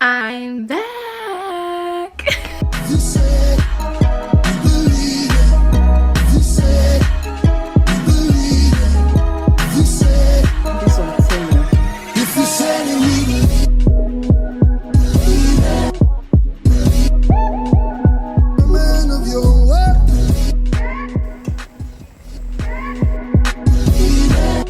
I'm back. You said you believe it. You said you believe it. You said This one tell me. if you said it, we believe it. The man of your word. Believe it.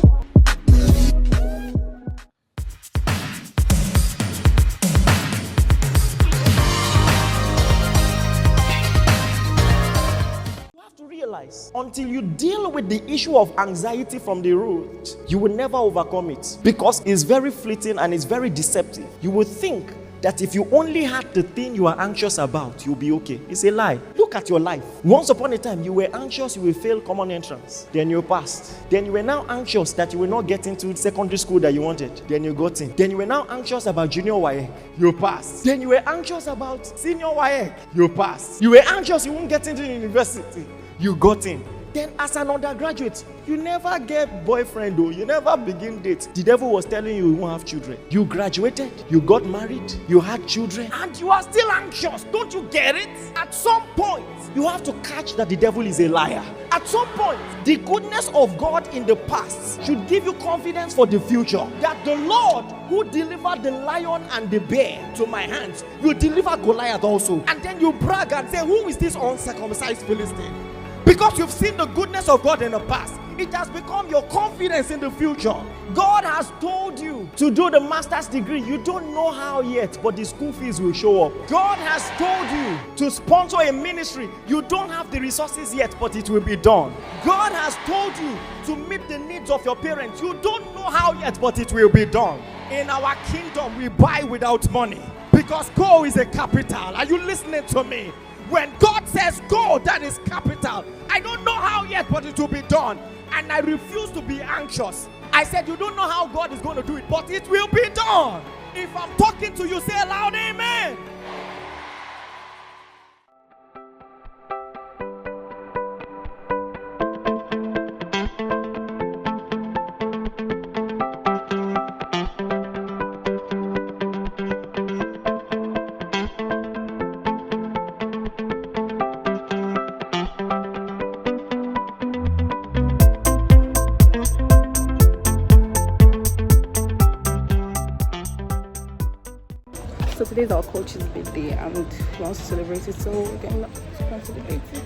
You have to realize, until you deal with the issue of anxiety from the root, you will never overcome it, because it's very fleeting and it's very deceptive. You will think that if you only had the thing you are anxious about, you'll be okay. It's a lie. Look at your life. Once upon a time, you were anxious you will fail common entrance. Then you passed. Then you were now anxious that you will not get into secondary school that you wanted. Then you got in. Then you were now anxious about junior WAEC. You passed. Then you were anxious about senior WAEC. You passed. You were anxious you won't get into university. You got in. Then as an undergraduate, you never get boyfriend though. You never begin date. The devil was telling you won't have children. You graduated, you got married, you had children, and you are still anxious. Don't you get it? At some point, you have to catch that the devil is a liar. At some point, the goodness of God in the past should give you confidence for the future. That the Lord who delivered the lion and the bear to my hands will deliver Goliath also. And then you brag and say, who is this uncircumcised Philistine? Because you've seen the goodness of God in the past, it has become your confidence in the future. God has told you to do the master's degree. You don't know how yet, but the school fees will show up. God has told you to sponsor a ministry. You don't have the resources yet, but it will be done. God has told you to meet the needs of your parents. You don't know how yet, but it will be done. In our kingdom, we buy without money, because go is a capital. Are you listening to me? When God says go, that is capital. I don't know how yet, but it will be done. And I refuse to be anxious. I said, you don't know how God is going to do it, but it will be done. If I'm talking to you, say aloud, amen. So today's our coach's birthday and she wants to celebrate it, so we're going to celebrate it.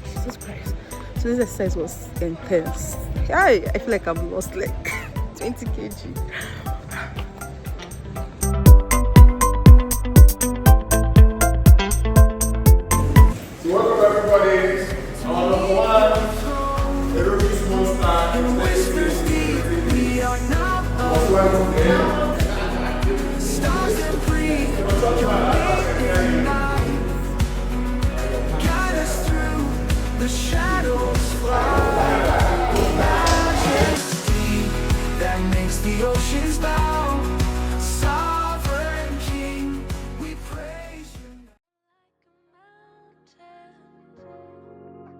Jesus Christ. So this exercise was intense. I feel like I've lost like 20 kg. So welcome everybody. Our number one, Aerobics Monster in welcome. The shadows fly, majesty that makes the oceans bow. Sovereign King, we praise you.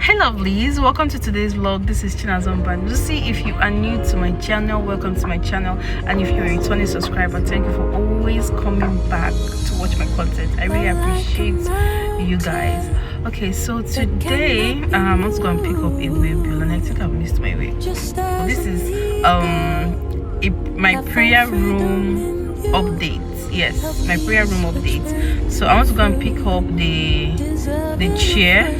Hey lovelies, welcome to today's vlog. This is Chinazomba. Lucy, if you are new to my channel, welcome to my channel, and if you're a returning subscriber, thank you for always coming back to watch my content. I really appreciate you guys. Okay, so today I'm also going to pick up a way bill, and I think I've missed my way. So this is my prayer room update. Yes, my prayer room update. So I want to go and pick up the chair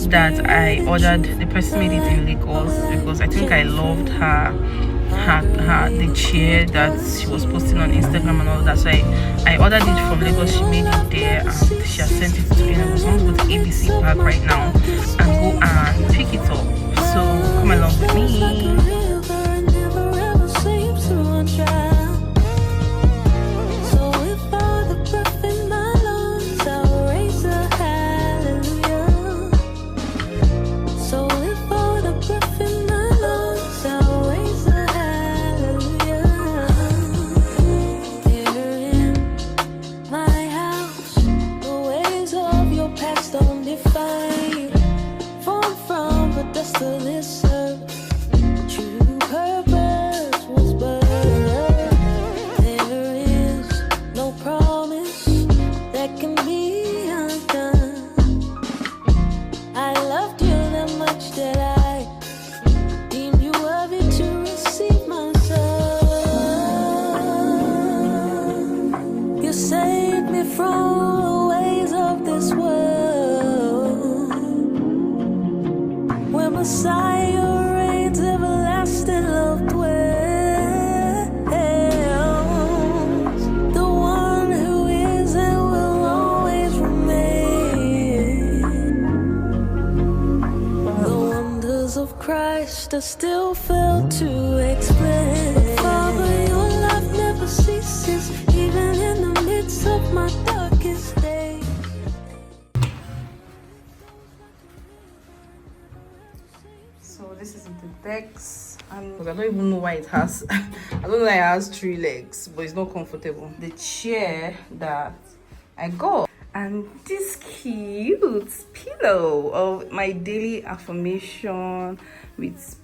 that I ordered. The person made it in Lagos because I think I loved the chair that she was posting on Instagram and all that. So I ordered it from Lagos. She made it there and she has sent it to me. I was going to go to ABC Park right now and go and pick it up. So come along with me. Don't define, from the dust of this earth, true from the ways of this world. Where Messiah reigns, everlasting love dwells. The one who is and will always remain. The wonders of Christ I still fail to explain. But Father, your love never ceases, even in the midst of my darkest days. So this is the decks, and I don't even know why it has I don't know why it has 3 legs, but it's not comfortable. The chair that I got, and this cute pillow of my daily affirmation with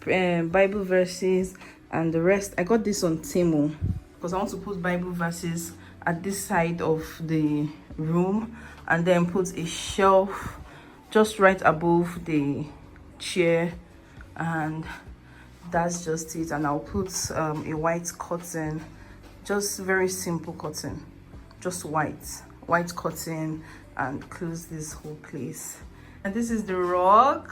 Bible verses and the rest. I got this on Temu because I want to put Bible verses at this side of the room, and then put a shelf just right above the chair, and that's just it. And I'll put a white curtain, just very simple curtain, just white curtain, and close this whole place. And this is the rug.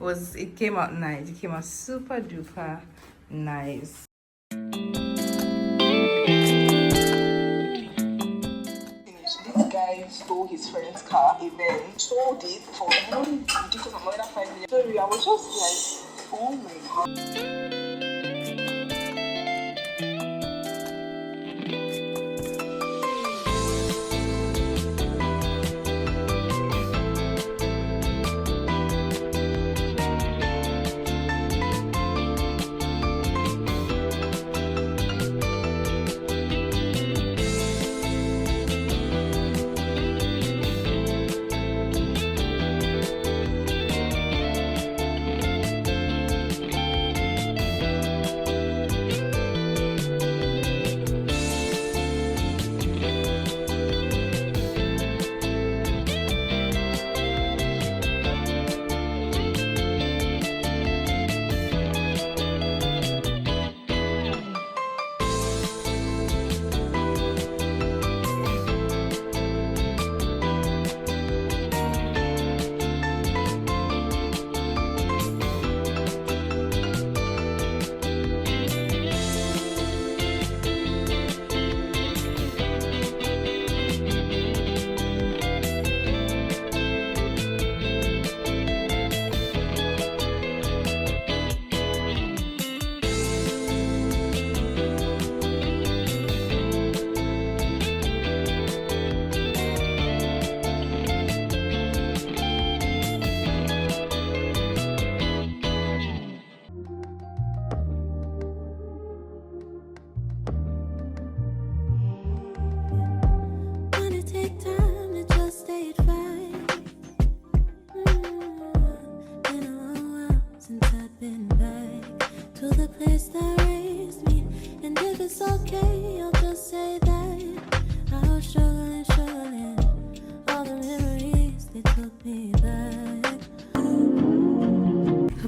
It came out nice. It came out super duper nice. This guy stole his friend's car, and then sold it for ridiculous another 5 million. Sorry, I was just like, oh my god.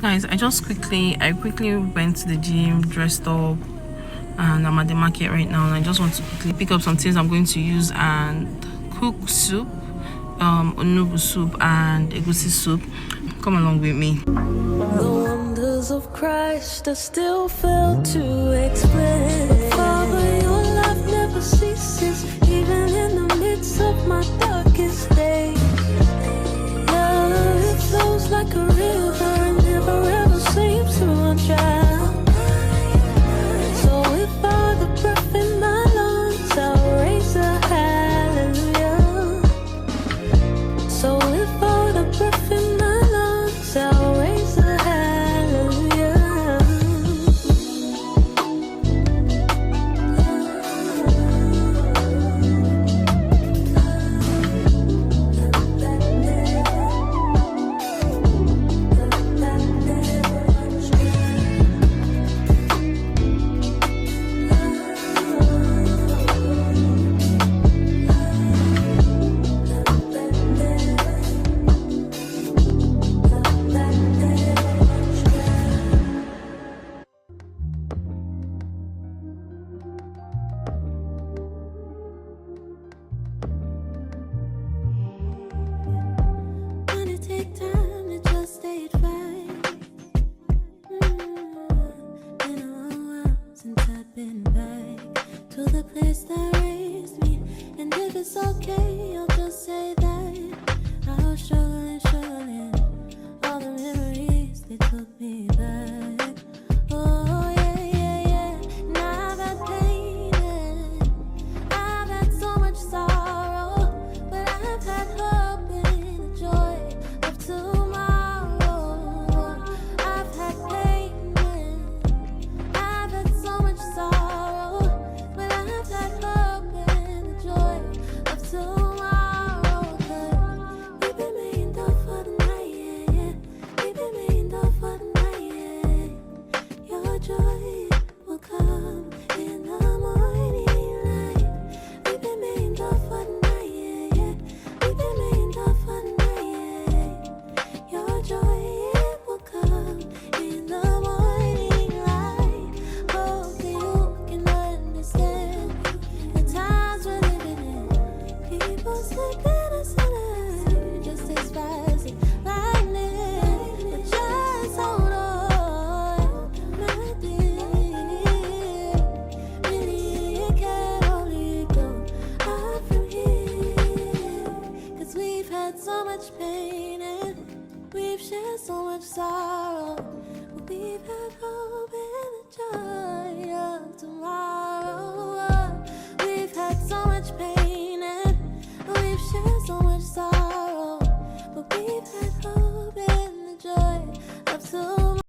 Guys, I quickly went to the gym, dressed up, and I'm at the market right now, and I just want to quickly pick up some things I'm going to use and cook soup, onubu soup and egusi soup. Come along with me. The wonders of Christ I still fail to explain. But Father, your love never ceases, even in the midst of my darkest days. Love, it flows like a river and never ever seems to run dry. So if all the breath in my lungs, I'll raise a hallelujah. So if all the breath in my lungs, I'll raise a hallelujah. And if it's okay, I'll just say that I was struggling. All the memories, they took me back. Oh, yeah. And I've had pain and I've had so much sorrow, but I've had hope and the joy of tomorrow. I've had pain and I've had so much sorrow, but I've had hope and the joy of tomorrow. 'Cause we've been made up for the night, yeah. We've been made up for the night, yeah. Your joy will come in the morning light. We've been made up for the night, yeah. We've been made up for the night, yeah. Your joy will come in the morning light. Hope that you can understand the times we're living in. People slipping us in just as fast as lightning. But just hold on, my dear. Really, it can only go up from here. 'Cause we've had so much pain and we've shared so much sorrow, but we've had hope and the joy of tomorrow. We've had so much pain and we've shared so much sorrow, but we've had